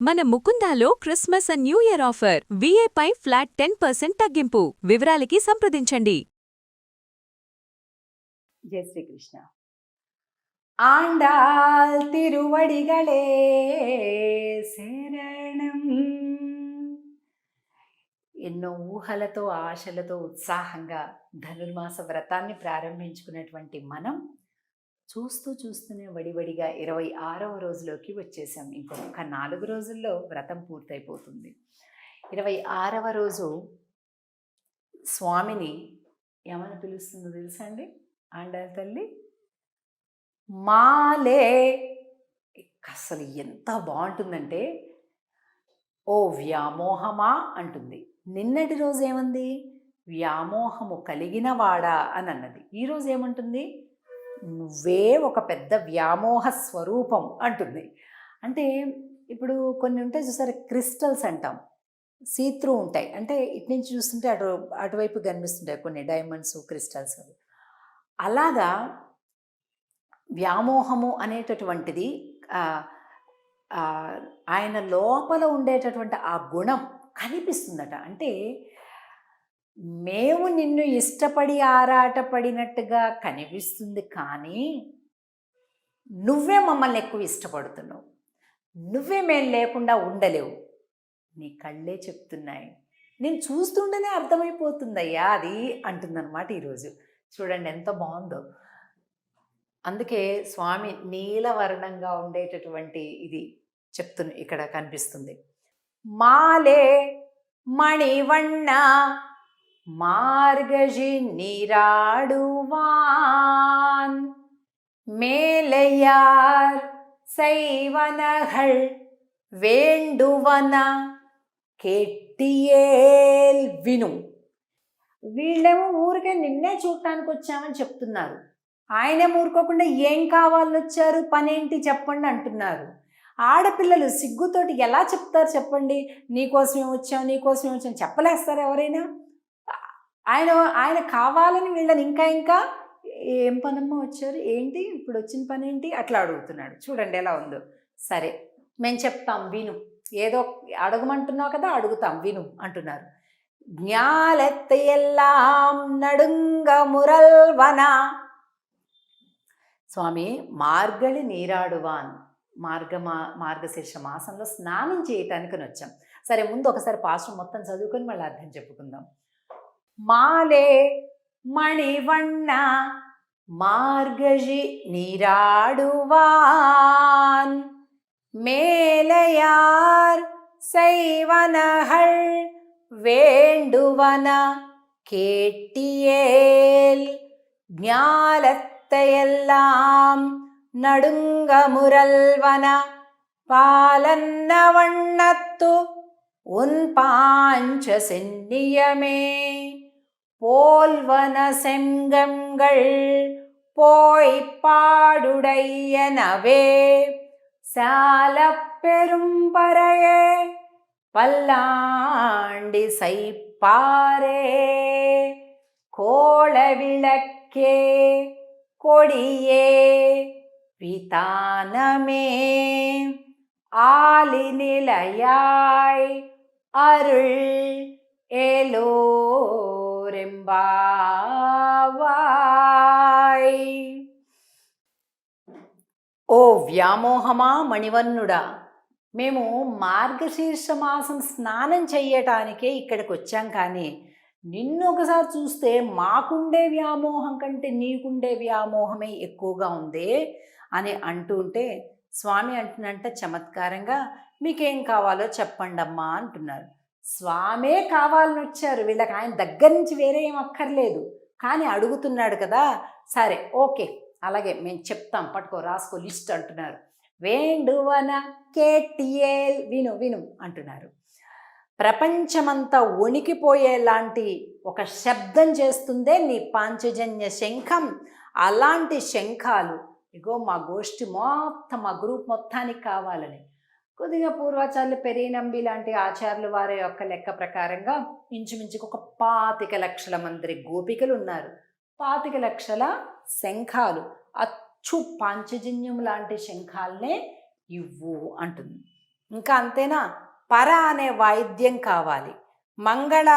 మన ముకుందాలో Christmas and new year offer విఏపై ఫ్లాట్ 10% తగ్గింపు. వివరాలకి సంప్రదించండి. జై శ్రీకృష్ణ. ఆండాల్ తిరువడిగళే శరణం. ఎన్నో ఊహలతో ఆశలతో ఉత్సాహంగా ధనుర్మాస వ్రతాన్ని ప్రారంభించుకున్నటువంటి మనం చూస్తూనే వడివడిగా 26వ రోజులోకి వచ్చేసాం. ఇంకొక 4 రోజుల్లో వ్రతం పూర్తయిపోతుంది. 26వ రోజు స్వామిని ఏమని పిలుస్తుందో తెలుసా అండి? ఆండాళ్ళ తల్లి మాలే. అసలు ఎంత బాగుంటుందంటే, ఓ వ్యామోహమా అంటుంది. నిన్నటి రోజు ఏమంది? వ్యామోహము కలిగినవాడా అని అన్నది. ఈరోజు ఏమంటుంది? నువ్వే ఒక పెద్ద వ్యామోహ స్వరూపం అంటుంది. అంటే ఇప్పుడు కొన్ని ఉంటాయి చూసారా, క్రిస్టల్స్ అంటాం, సీత్రూ ఉంటాయి. అంటే ఇటు నుంచి చూస్తుంటే అటువైపు కనిపిస్తుంటాయి కొన్ని డైమండ్స్, క్రిస్టల్స్. అలాగా వ్యామోహము అనేటటువంటిది ఆయన లోపల ఉండేటటువంటి ఆ గుణం కనిపిస్తుందట. అంటే మేము నిన్ను ఇష్టపడి ఆరాటపడినట్టుగా కనిపిస్తుంది, కానీ నువ్వే మమ్మల్ని ఎక్కువ ఇష్టపడుతున్నావు, నువ్వే మేము లేకుండా ఉండలేవు, నీ కళ్ళే చెప్తున్నాయి, నేను చూస్తుంటేనే అర్థమైపోతుందయ్యా అది అంటుందన్నమాట. ఈరోజు చూడండి ఎంత బాగుందో. అందుకే స్వామి నీలవర్ణంగా ఉండేటటువంటి ఇది ఇక్కడ కనిపిస్తుంది. మాలే మణివಣ್ణ மார்கழி நீராடுவான் மேலையார் செய்வனகள் వేండువన కేట్టియేల్ విను. వీళ్ళేమో ఊరికే నిన్నే చూడటానికి వచ్చామని చెప్తున్నారు. ఆయనే ఊరుకోకుండా ఏం కావాలని వచ్చారు, పనేంటి చెప్పండి అంటున్నారు. ఆడపిల్లలు సిగ్గుతోటి ఎలా చెప్తారు చెప్పండి? నీకోసమే వచ్చాం చెప్పలేస్తారు ఎవరైనా? ఆయన కావాలని వీళ్ళని ఇంకా ఏం పనమ్మ వచ్చారు, ఏంటి ఇప్పుడు వచ్చిన పని ఏంటి అట్లా అడుగుతున్నాడు. చూడండి ఎలా ఉందో. సరే మేము చెప్తాం విను, ఏదో అడగమంటున్నావు కదా అడుగుతాం విను అంటున్నారు. జ్ఞాలెత్త ఎల్లాం నడుంగ మురల్వన. స్వామి మార్గళి నీరాడువాన్, మార్గశీర్ష మాసంలో స్నానం చేయటానికి వచ్చాం. సరే ముందు ఒకసారి పాఠం మొత్తం చదువుకొని మళ్ళీ అర్థం చెప్పుకుందాం. మాలే మణివಣ್ణ మార్గళి நீராடுவான் மேலையார் செய்வனகள் வேண்டுவன கேட்டியேல் ஞாலத்தையெல்லாம் நடுங்க முரல்வன பாலன்ன வண்ணத்து உன் பாஞ்ச சென்னியமே போல்வன செங்கங்கள் போய்ப்பாடுடையனவே சால பெரும்பறையே பல்லாண்டி சைப்பாரே கோள விளக்கே கொடியே விதானமே ஆலிநிலையாய் அருள் ఏలోరెంబావాయ్. ఓ వ్యామోహమా మణివన్నుడా, మేము మార్గశీర్ష మాసం స్నానం చెయ్యటానికే ఇక్కడికి వచ్చాం, కానీ నిన్ను ఒకసారి చూస్తే మాకుండే వ్యామోహం కంటే నీకుండే వ్యామోహమే ఎక్కువగా ఉందే అని అంటుంటే స్వామి అంటున్నంట చమత్కారంగా, మీకేం కావాలో చెప్పండమ్మా అంటున్నారు. స్వామే కావాలని వచ్చారు వీళ్ళకి, ఆయన దగ్గర నుంచి వేరే ఏం అక్కర్లేదు, కానీ అడుగుతున్నాడు కదా. సరే ఓకే అలాగే మేము చెప్తాం, పట్టుకో రాసుకో లిస్ట్ అంటున్నారు. వేండువన కేటియేల్ విను విను అంటున్నారు. ప్రపంచమంతా వణికిపోయేలాంటి ఒక శబ్దం చేస్తుందే నీ పాంచజన్య శంఖం. అలాంటి శంఖాలు ఇగో మా గోష్ఠి మొత్తం, మా గ్రూప్ మొత్తానికి కావాలని కొద్దిగా పూర్వాచార్యులు పెరియనంబి లాంటి ఆచార్యులు వారి యొక్క లెక్క ప్రకారంగా ఇంచుమించుకు ఒక 25 లక్షల మంది గోపికలు ఉన్నారు. 25 లక్షల శంఖాలు, అచ్చు పాంచజన్యం లాంటి శంఖాలనే ఇవ్వు అంటుంది. ఇంకా అంతేనా? పర అనే వాయిద్యం కావాలి. మంగళ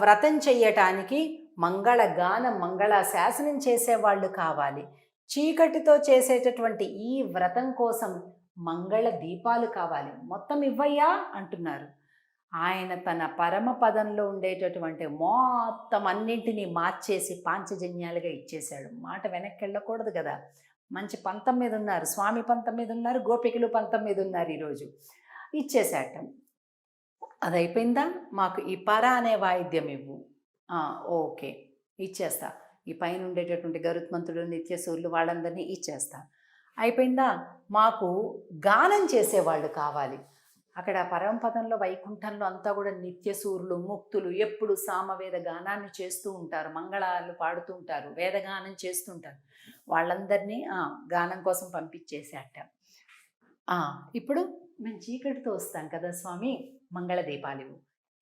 వ్రతం చెయ్యటానికి మంగళగానం, మంగళాశాసనం చేసేవాళ్ళు కావాలి. చీకటితో చేసేటటువంటి ఈ వ్రతం కోసం మంగళ దీపాలు కావాలి. మొత్తం ఇవ్వయ్యా అంటున్నారు. ఆయన తన పరమపదంలో ఉండేటటువంటి మొత్తం అన్నింటినీ మార్చేసి పాంచజన్యాలుగా ఇచ్చేశాడు. మాట వెనక్కి వెళ్ళకూడదు కదా. మంచి పంతం మీద ఉన్నారు, స్వామి పంతం మీద ఉన్నారు, గోపికలు పంతం మీద ఉన్నారు. ఈరోజు ఇచ్చేశాట. అది అయిపోయిందా? మాకు ఈ పర అనే వాయిద్యం ఇవ్వు. ఓకే, ఇచ్చేస్తా. ఈ పైన ఉండేటటువంటి గరుత్మంతుడు, నిత్యసూరులు వాళ్ళందరినీ ఇచ్చేస్తా. అయిపోయిందా? మాకు గానం చేసేవాళ్ళు కావాలి. అక్కడ పరమపదంలో వైకుంఠంలో అంతా కూడా నిత్యసూరులు, ముక్తులు ఎప్పుడు సామవేద గానాన్ని చేస్తూ ఉంటారు, మంగళాలు పాడుతూ ఉంటారు, వేదగానం చేస్తుంటారు. వాళ్ళందరినీ గానం కోసం పంపించేసేట. ఇప్పుడు మేము చీకటితో వస్తాం కదా స్వామి, మంగళ దీపాలు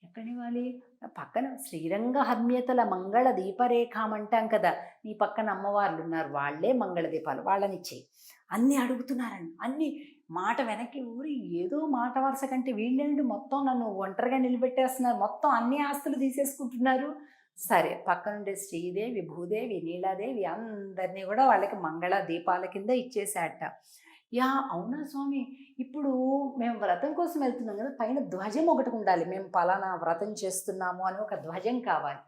ఎక్కడివ్వాలి? పక్కన శ్రీరంగ హర్మ్యతల మంగళ దీపరేఖామంటాం కదా, నీ పక్కన అమ్మవార్లు ఉన్నారు, వాళ్ళే మంగళ దీపాలు, వాళ్ళనిచ్చేయి. అన్నీ అడుగుతున్నారండి, అన్నీ మాట వెనక్కి ఊరి ఏదో మాట వరుస కంటే వీళ్ళేంటి మొత్తం నన్ను ఒంటరిగా నిలబెట్టేస్తున్నారు, మొత్తం అన్ని ఆస్తులు తీసేసుకుంటున్నారు. సరే, పక్కనుండే శ్రీదేవి, భూదేవి, నీలాదేవి అందరినీ కూడా వాళ్ళకి మంగళ దీపాల కింద ఇచ్చేసాట. అవునా స్వామి, ఇప్పుడు మేము వ్రతం కోసం వెళ్తున్నాం కదా, పైన ధ్వజం ఒకటి ఉండాలి, మేము పలానా వ్రతం చేస్తున్నాము అని ఒక ధ్వజం కావాలి.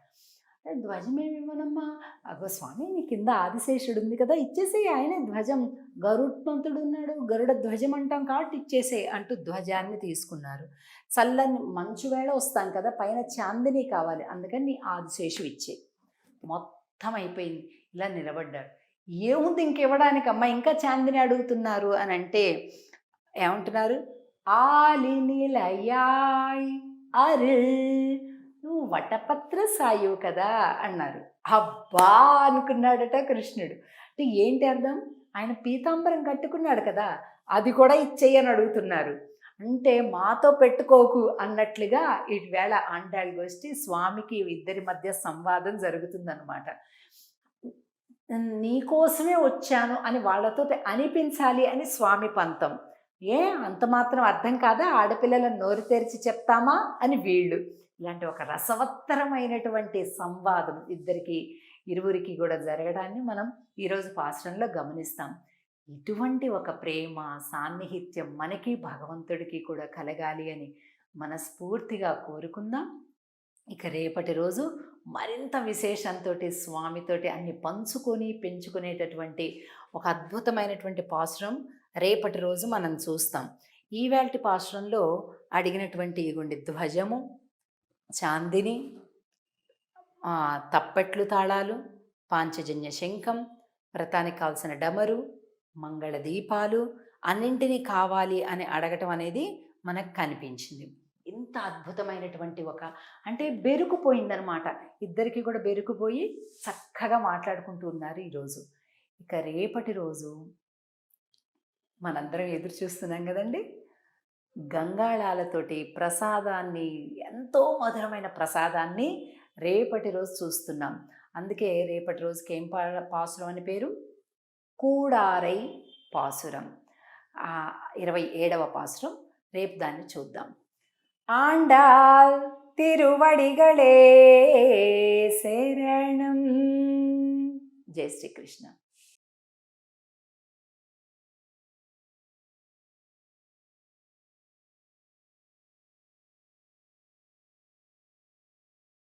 ధ్వజం ఏమి ఇవ్వనమ్మా? అగో స్వామి, నీ కింద ఆదిశేషుడు ఉంది కదా, ఇచ్చేసే, ఆయనే ధ్వజం, గరుత్మంతుడు ఉన్నాడు, గరుడ ధ్వజం అంటాం కాబట్టి ఇచ్చేసే అంటూ ధ్వజాన్ని తీసుకున్నారు. చల్లని మంచు వేళ వస్తాం కదా, పైన చాందిని కావాలి, అందుకని నీ ఆదిశేషు ఇచ్చే. మొత్తం అయిపోయింది. ఇలా నిలబడ్డాడు. ఏముంది ఇంకివ్వడానికి అమ్మ, ఇంకా చాందిని అడుగుతున్నారు అని అంటే ఏమంటున్నారు? ఆలినిలయాయ్ అరిల్, నువ్వు వటపత్ర సాయువు కదా అన్నారు. అబ్బా అనుకున్నాడట కృష్ణుడు. అంటే ఏంటి అర్థం? ఆయన పీతాంబరం కట్టుకున్నాడు కదా, అది కూడా ఇచ్చేయని అడుగుతున్నారు. అంటే మాతో పెట్టుకోకు అన్నట్లుగా ఈవేళ ఆండాళ్ గోష్ఠి స్వామికి ఇద్దరి మధ్య సంవాదం జరుగుతుందన్నమాట. నీకోసమే వచ్చాను అని వాళ్ళతో అనిపించాలి అని స్వామి పంతం. అంత మాత్రం అర్థం కాదా? ఆడపిల్లలను నోరు తెరిచి చెప్తామా అని వీళ్ళు. ఇలాంటి ఒక రసవత్తరమైనటువంటి సంవాదం ఇరువురికి కూడా జరగడాన్ని మనం ఈరోజు పాశ్రంలో గమనిస్తాం. ఇటువంటి ఒక ప్రేమ సాన్నిహిత్యం మనకి భగవంతుడికి కూడా కలగాలి అని మనస్ఫూర్తిగా కోరుకుందాం. ఇక రేపటి రోజు మరింత విశేషంతో స్వామితోటి అన్ని పంచుకొని పెంచుకునేటటువంటి ఒక అద్భుతమైనటువంటి పాశ్రం రేపటి రోజు మనం చూస్తాం. ఈవేళటి పాశ్రంలో అడిగినటువంటి ఇగుండి ధ్వజము, చాందిని, తప్పెట్లు తాళాలు, పాంచజన్య శంఖం, వ్రతానికి కావాల్సిన డమరు, మంగళ దీపాలు అన్నింటినీ కావాలి అని అడగటం అనేది మనకు కనిపించింది. ఇంత అద్భుతమైనటువంటి అంటే బెరుకుపోయిందనమాట. ఇద్దరికి కూడా బెరుకుపోయి చక్కగా మాట్లాడుకుంటూ ఉన్నారు ఈరోజు. ఇక రేపటి రోజు మనందరం ఎదురు చూస్తున్నాం కదండి, గంగాళాలతోటి ప్రసాదాన్ని, ఎంతో మధురమైన ప్రసాదాన్ని రేపటి రోజు చూస్తున్నాం. అందుకే రేపటి రోజుకి ఏం పాసురం అని పేరు? కూడారై పాసురం. 27వ పాసురం. రేపు దాన్ని చూద్దాం. ఆండాల్ తిరువడిగళే శరణం. జై శ్రీకృష్ణ.